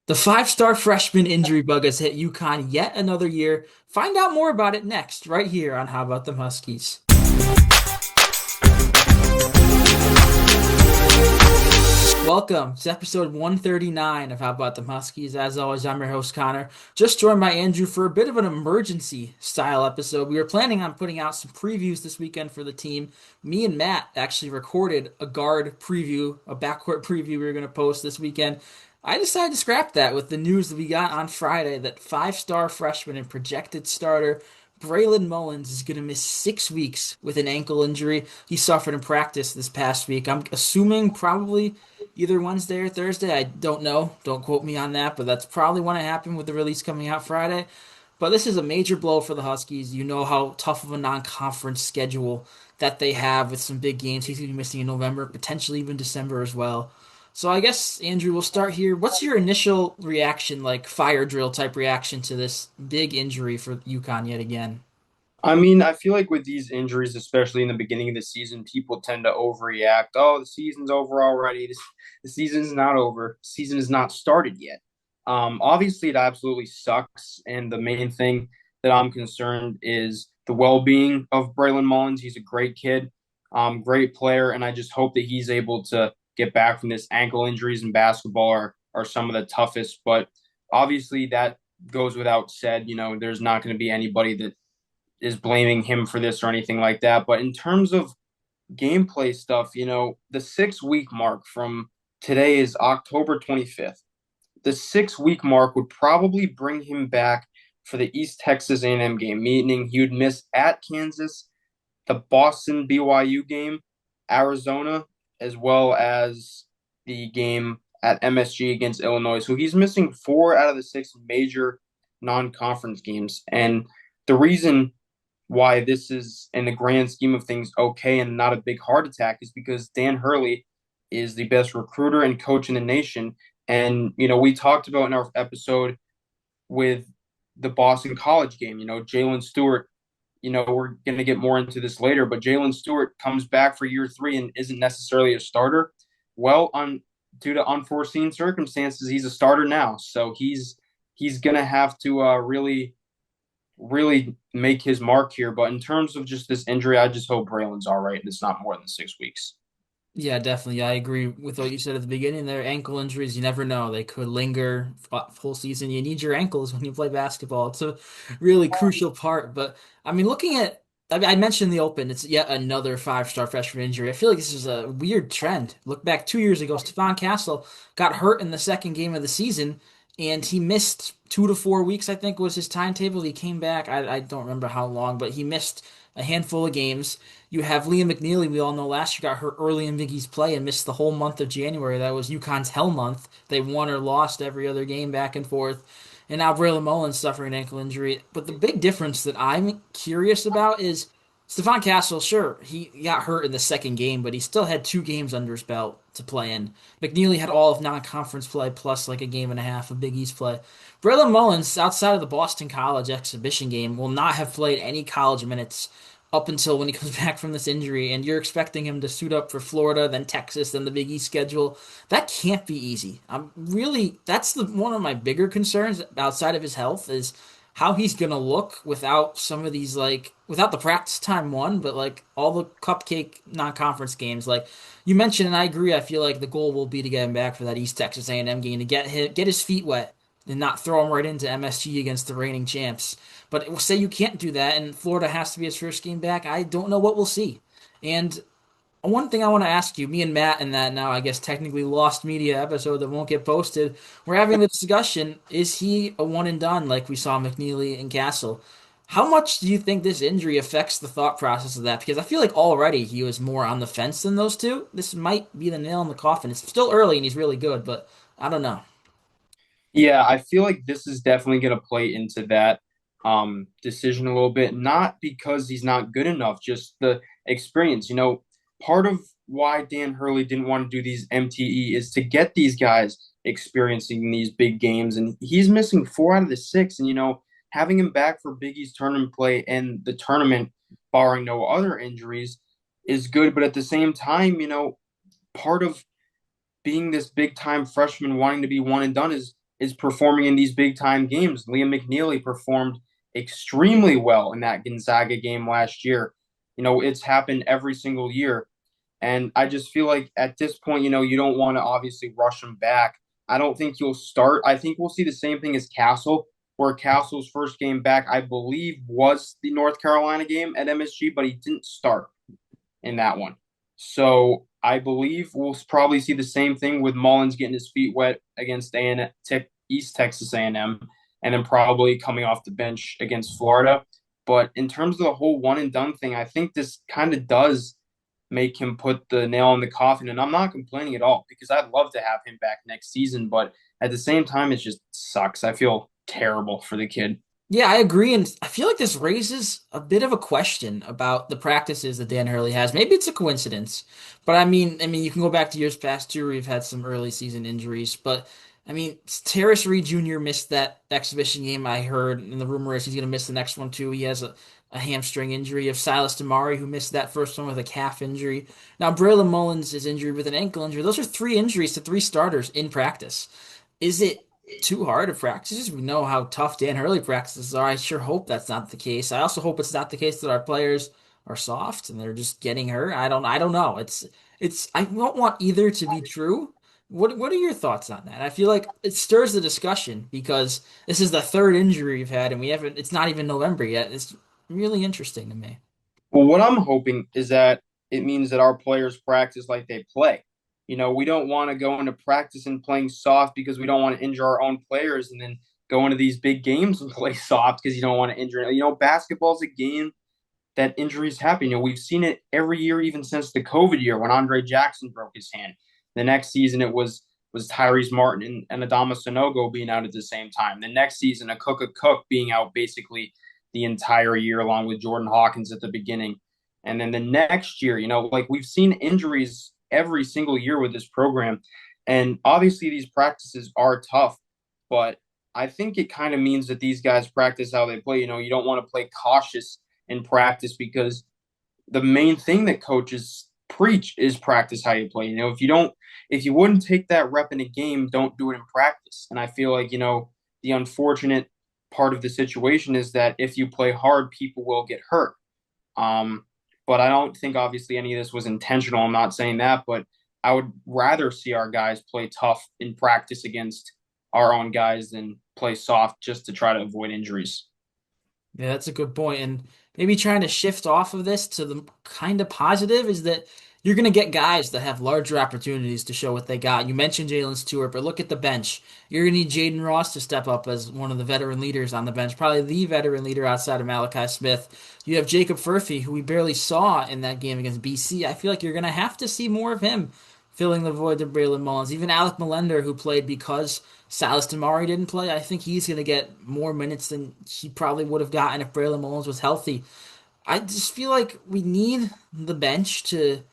The five-star freshman injury bug has hit UConn yet another year. Find out more about it next, right here on How About Them Huskies. Welcome to episode 139 of How About Them Huskies. As always, I'm your host, Connor. Just joined by Andrew for a bit of an emergency style episode. We were planning on putting out some previews this weekend for the team. Me and Matt actually recorded a guard preview, a backcourt preview we were going to post this weekend. I decided to scrap that with the news that we got on Friday that five-star freshman and projected starter Braylon Mullins is going to miss 6 weeks with an ankle injury he suffered in practice this past week. I'm assuming probably either Wednesday or Thursday. I don't know. Don't quote me on that, but that's probably when it happened with the release coming out Friday. But this is a major blow for the Huskies. You know how tough of a non-conference schedule that they have with some big games. He's going to be missing in November, potentially even December as well. So I guess, Andrew, we'll start here. What's your initial reaction, like fire drill type reaction to this big injury for UConn yet again? I mean, I feel like with these injuries, especially in the beginning of the season, people tend to overreact. Oh, the season's over already. The season's not over. The season is not started yet. Obviously, it absolutely sucks. And the main thing that I'm concerned is the well-being of Braylon Mullins. He's a great kid, great player, and I just hope that he's able to get back from this. Ankle injuries in basketball are some of the toughest, but obviously that goes without said. There's not going to be anybody that is blaming him for this or anything like that. But in terms of gameplay stuff, the 6 week mark from today is October 25th. The 6 week mark would probably bring him back for the East Texas A&M game, meaning he would miss at Kansas, the Boston BYU game, Arizona, as well as the game at MSG against Illinois. So he's missing 4 out of the 6 major non-conference games. And the reason why this is, in the grand scheme of things, okay and not a big heart attack is because Dan Hurley is the best recruiter and coach in the nation. And, we talked about in our episode with the Boston College game, Jalen Stewart, we're going to get more into this later, but Jalen Stewart comes back for year 3 and isn't necessarily a starter. Well, due to unforeseen circumstances, he's a starter now. So he's going to have to really make his mark here. But in terms of just this injury, I just hope Braylon's all right and it's not more than 6 weeks. Yeah, definitely. I agree with what you said at the beginning there. Ankle injuries, you never know. They could linger full season. You need your ankles when you play basketball. It's a really crucial part. But I mean, I mentioned the Open. It's yet another five-star freshman injury. I feel like this is a weird trend. Look back 2 years ago, Stephon Castle got hurt in the second game of the season, and he missed 2 to 4 weeks, I think was his timetable. He came back. I don't remember how long, but he missed a handful of games. You have Liam McNeely, we all know last year got hurt early in Big East play and missed the whole month of January. That was UConn's hell month. They won or lost every other game back and forth. And now Braylon Mullins suffering an ankle injury. But the big difference that I'm curious about is Stephon Castle, sure, he got hurt in the second game, but he still had 2 games under his belt to play in. McNeely had all of non-conference play plus like a game and a half of Big East play. Braylon Mullins, outside of the Boston College exhibition game, will not have played any college minutes up until when he comes back from this injury, and you're expecting him to suit up for Florida, then Texas, then the Big East schedule. That can't be easy. That's one of my bigger concerns outside of his health is how he's gonna look without some of these without the practice time one, but like all the cupcake non-conference games. Like you mentioned, and I agree. I feel like the goal will be to get him back for that East Texas A&M game to get his feet wet and not throw him right into MSG against the reigning champs. But say you can't do that, and Florida has to be his first game back. I don't know what we'll see. And one thing I want to ask you, me and Matt in that now, I guess technically lost media episode that won't get posted, we're having the discussion, is he a one and done like we saw McNeely and Castle? How much do you think this injury affects the thought process of that? Because I feel like already he was more on the fence than those two. This might be the nail in the coffin. It's still early and he's really good, but I don't know. Yeah, I feel like this is definitely going to play into that decision a little bit. Not because he's not good enough, just the experience. Part of why Dan Hurley didn't want to do these MTE is to get these guys experiencing these big games, and he's missing 4 out of the 6. And having him back for Big East tournament play and the tournament, barring no other injuries, is good. But at the same time, part of being this big time freshman wanting to be one and done is is performing in these big time games. Liam McNeely performed extremely well in that Gonzaga game last year. It's happened every single year. And I just feel like at this point, you don't want to obviously rush him back. I don't think you'll start. I think we'll see the same thing as Castle, where Castle's first game back, I believe, was the North Carolina game at MSG, but he didn't start in that one. So I believe we'll probably see the same thing with Mullins getting his feet wet against East Texas A&M, and then probably coming off the bench against Florida. But in terms of the whole one and done thing, I think this kind of does make him put the nail in the coffin. And I'm not complaining at all because I'd love to have him back next season. But at the same time, it just sucks. I feel terrible for the kid. Yeah, I agree, and I feel like this raises a bit of a question about the practices that Dan Hurley has. Maybe it's a coincidence, but I mean, you can go back to years past too, where we've had some early season injuries. But I mean, Terrace Reed Jr. missed that exhibition game. I heard, and the rumor is he's going to miss the next one too. He has a hamstring injury. You have Silas Damari, who missed that first one with a calf injury. Now Braylon Mullins is injured with an ankle injury. Those are three injuries to three starters in practice. Is it too hard of practices? We know how tough Dan Hurley practices are. I sure hope that's not the case. I also hope it's not the case that our players are soft and they're just getting hurt. I don't know. I don't want either to be true. What are your thoughts on that? I feel like it stirs the discussion because this is the third injury we've had and we haven't it's not even November yet. It's really interesting to me. Well, what I'm hoping is that it means that our players practice like they play. We don't want to go into practice and playing soft because we don't want to injure our own players and then go into these big games and play soft because you don't want to injure. Basketball's a game that injuries happen. We've seen it every year, even since the COVID year when Andre Jackson broke his hand. The next season it was Tyrese Martin and Adama Sanogo being out at the same time. The next season, a Cook being out basically the entire year, along with Jordan Hawkins at the beginning. And then the next year, like we've seen injuries every single year with this program. And obviously, these practices are tough, but I think it kind of means that these guys practice how they play. You don't want to play cautious in practice because the main thing that coaches preach is practice how you play. If you wouldn't take that rep in a game, don't do it in practice. And I feel like, the unfortunate part of the situation is that if you play hard, people will get hurt. Um, but I don't think obviously any of this was intentional. I'm not saying that, but I would rather see our guys play tough in practice against our own guys than play soft just to try to avoid injuries. Yeah, that's a good point. And maybe trying to shift off of this to the kind of positive is that you're going to get guys that have larger opportunities to show what they got. You mentioned Jalen Stewart, but look at the bench. You're going to need Jaden Ross to step up as one of the veteran leaders on the bench, probably the veteran leader outside of Malachi Smith. You have Jacob Furphy, who we barely saw in that game against BC. I feel like you're going to have to see more of him filling the void of Braylon Mullins. Even Alec Melender, who played because Salas Damari didn't play, I think he's going to get more minutes than he probably would have gotten if Braylon Mullins was healthy. I just feel like we need the bench to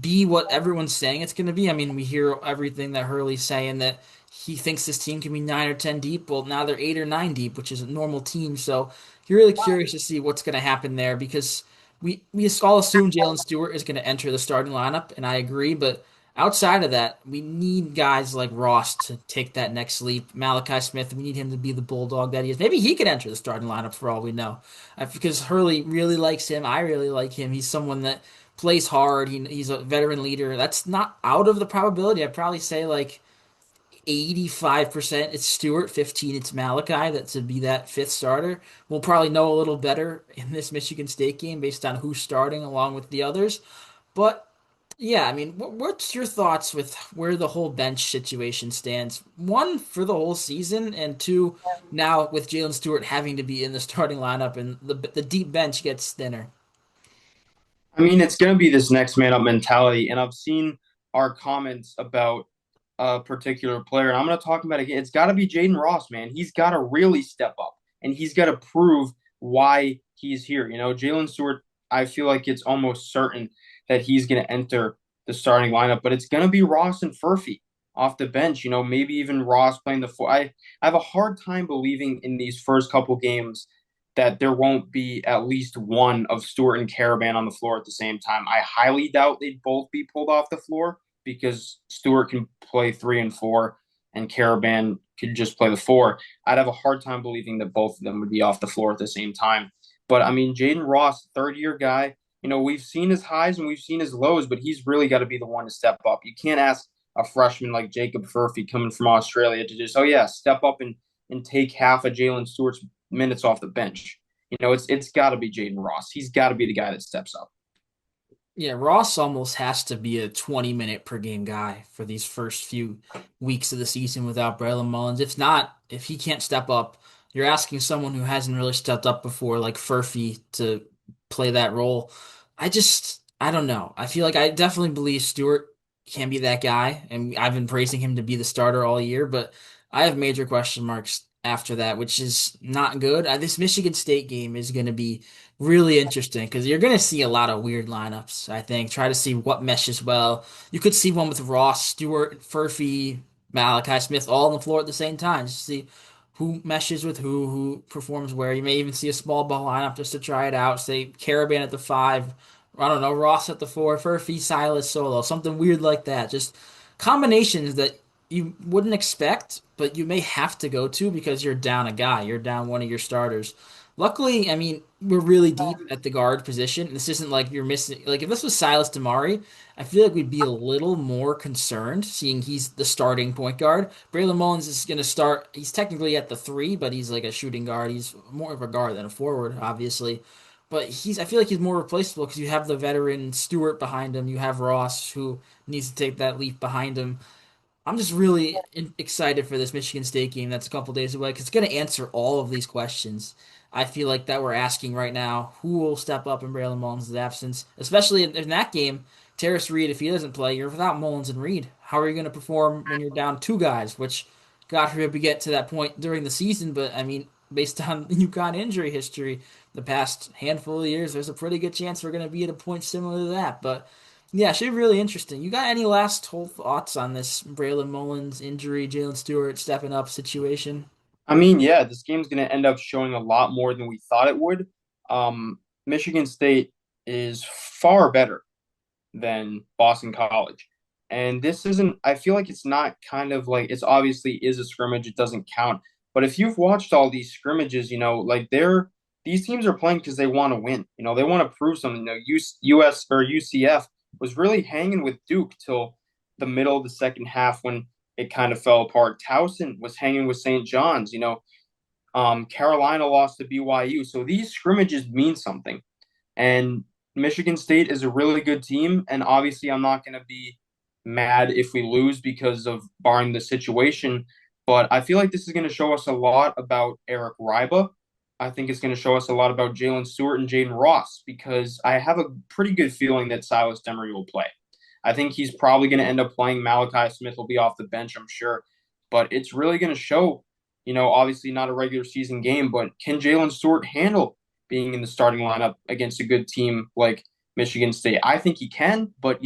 be what everyone's saying it's going to be. I mean, we hear everything that Hurley's saying that he thinks this team can be 9 or 10 deep. Well, now they're 8 or 9 deep, which is a normal team. So you're really curious to see what's going to happen there because we all assume Jalen Stewart is going to enter the starting lineup, and I agree. But outside of that, we need guys like Ross to take that next leap. Malachi Smith, we need him to be the bulldog that he is. Maybe he could enter the starting lineup for all we know, because Hurley really likes him. I really like him. He's someone that plays hard. He's a veteran leader. That's not out of the probability. I'd probably say like 85% it's Stewart, 15 it's Malachi that to be that fifth starter. We'll probably know a little better in this Michigan State game based on who's starting along with the others. But yeah, I mean, what's your thoughts with where the whole bench situation stands? One, for the whole season, and two, now with Jalen Stewart having to be in the starting lineup and the deep bench gets thinner. I mean, it's going to be this next man up mentality. And I've seen our comments about a particular player. And I'm going to talk about it again. It's got to be Jaden Ross, man. He's got to really step up and he's got to prove why he's here. Jalen Stewart, I feel like it's almost certain that he's going to enter the starting lineup, but it's going to be Ross and Furphy off the bench. Maybe even Ross playing the four. I have a hard time believing in these first couple games that there won't be at least one of Stewart and Caravan on the floor at the same time. I highly doubt they'd both be pulled off the floor because Stewart can play 3 and 4 and Caravan could just play the four, I'd have a hard time believing that both of them would be off the floor at the same time. But I mean, Jaden Ross, third year guy, we've seen his highs and we've seen his lows, but he's really got to be the one to step up. You can't ask a freshman like Jacob Furphy coming from Australia to just, oh yeah, step up and take half of Jalen Stewart's minutes off the bench. It's got to be Jaden Ross. He's got to be the guy that steps up. Yeah, Ross almost has to be a 20-minute per game guy for these first few weeks of the season without Braylon Mullins. If not, if he can't step up, you're asking someone who hasn't really stepped up before, like Furphy, to play that role. I don't know. I feel like I definitely believe Stewart can be that guy, and I've been praising him to be the starter all year, but I have major question marks after that, which is not good. This Michigan State game is going to be really interesting because you're going to see a lot of weird lineups, I think. Try to see what meshes well. You could see one with Ross, Stewart, Furphy, Malachi Smith all on the floor at the same time. Just see who meshes with who performs where. You may even see a small ball lineup just to try it out. Say Caravan at the five, I don't know, Ross at the four, Furphy, Silas, Solo, something weird like that. Just combinations that you wouldn't expect, but you may have to go to because you're down a guy, you're down one of your starters. Luckily, I mean, we're really deep at the guard position. This isn't like you're missing. Like if this was Silas Damari, I feel like we'd be a little more concerned, seeing he's the starting point guard. Braylon Mullins is going to start. He's technically at the three, but he's like a shooting guard. He's more of a guard than a forward, obviously. But I feel like he's more replaceable because you have the veteran Stewart behind him. You have Ross who needs to take that leap behind him. I'm just really excited for this Michigan State game that's a couple days away because it's going to answer all of these questions. I feel like that we're asking right now. Who will step up in Braylon Mullins' absence? Especially in that game, Terrace Reed, if he doesn't play, you're without Mullins and Reed. How are you going to perform when you're down two guys? Which, God forbid, we get to that point during the season. But I mean, based on UConn injury history, the past handful of years, there's a pretty good chance we're going to be at a point similar to that. But yeah, should be really interesting. You got any last whole thoughts on this Braylon Mullins injury, Jalen Stewart stepping up situation? I mean, yeah, this game's going to end up showing a lot more than we thought it would. Michigan State is far better than Boston College. And this isn't, I feel like it's not kind of like, it's obviously is a scrimmage, it doesn't count. But if you've watched all these scrimmages, like these teams are playing because they want to win. They want to prove something. US or UCF was really hanging with Duke till the middle of the second half when it kind of fell apart. Towson was hanging with St. John's. Carolina lost to BYU. So these scrimmages mean something. And Michigan State is a really good team. And obviously, I'm not going to be mad if we lose because of barring the situation. But I feel like this is going to show us a lot about Eric Ryba. I think it's going to show us a lot about Jalen Stewart and Jaden Ross because I have a pretty good feeling that Silas Demery will play. I think he's probably going to end up playing. Malachi Smith will be off the bench, I'm sure. But it's really going to show, obviously not a regular season game, but can Jalen Stewart handle being in the starting lineup against a good team like Michigan State? I think he can, but,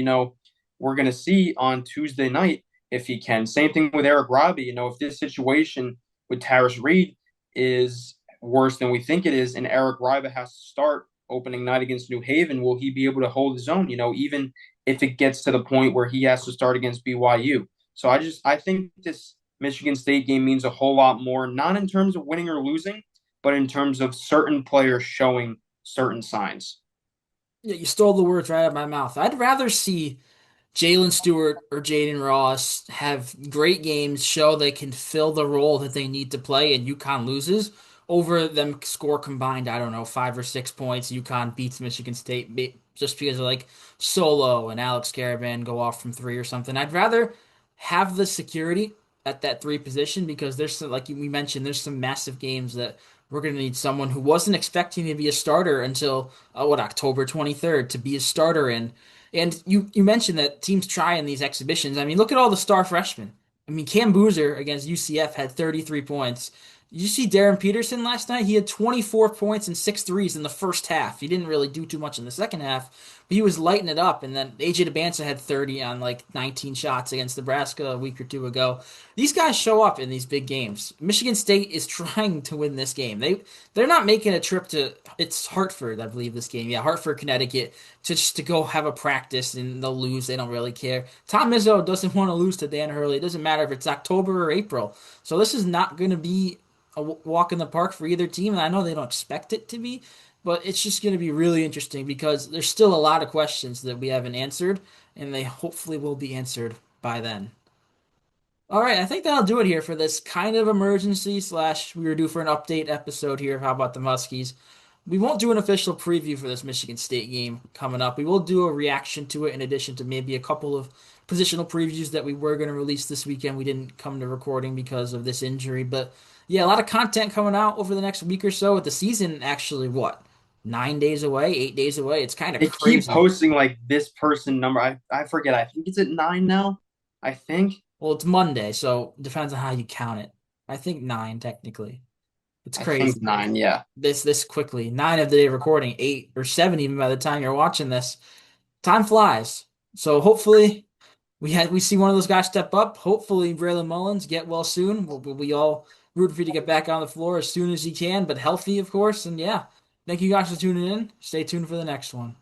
we're going to see on Tuesday night if he can. Same thing with Eric Robbie. If this situation with Terrace Reed is worse than we think it is, and Eric Ryba has to start opening night against New Haven, will he be able to hold his own? Even if it gets to the point where he has to start against BYU. So I think this Michigan State game means a whole lot more, not in terms of winning or losing, but in terms of certain players showing certain signs. Yeah, you stole the words right out of my mouth. I'd rather see Jalen Stewart or Jaden Ross have great games, show they can fill the role that they need to play, and UConn loses over them score combined, I don't know, 5 or 6 points. UConn beats Michigan State just because of like Solo and Alex Caravan go off from three or something. I'd rather have the security at that three position because there's some, like we mentioned, there's some massive games that we're going to need someone who wasn't expecting to be a starter until October 23rd to be a starter in. And you mentioned that teams try in these exhibitions. I mean, look at all the star freshmen. I mean, Cam Boozer against UCF had 33 points. You see Darren Peterson last night? He had 24 points and six threes in the first half. He didn't really do too much in the second half, but he was lighting it up. And then AJ DeBanza had 30 on like 19 shots against Nebraska a week or two ago. These guys show up in these big games. Michigan State is trying to win this game. They're not making a trip to it's Hartford, I believe this game. Yeah, Hartford, Connecticut, to just to go have a practice and they'll lose. They don't really care. Tom Izzo doesn't want to lose to Dan Hurley. It doesn't matter if it's October or April. So this is not going to be a walk in the park for either team, and I know they don't expect it to be, but it's just going to be really interesting because there's still a lot of questions that we haven't answered, and they hopefully will be answered by then. All right, I think that'll do it here for this kind of emergency slash we were due for an update episode here. How about the Muskies? We won't do an official preview for this Michigan State game coming up. We will do a reaction to it in addition to maybe a couple of positional previews that we were going to release this weekend. We didn't come to recording because of this injury, but yeah, a lot of content coming out over the next week or so. With the season actually, what, 9 days away, 8 days away? It's kind of They keep crazy. posting like this person number. I forget. I think it's at 9 now. I think. Well, it's Monday, so it depends on how you count it. I think nine technically. It's I think crazy. 9. Yeah. This quickly. Nine of the day recording, eight or seven even by the time you're watching this. Time flies. So hopefully we see one of those guys step up. Hopefully Braylon Mullins get well soon. We all root for you to get back on the floor as soon as he can, but healthy, of course. And yeah, thank you guys for tuning in. Stay tuned for the next one.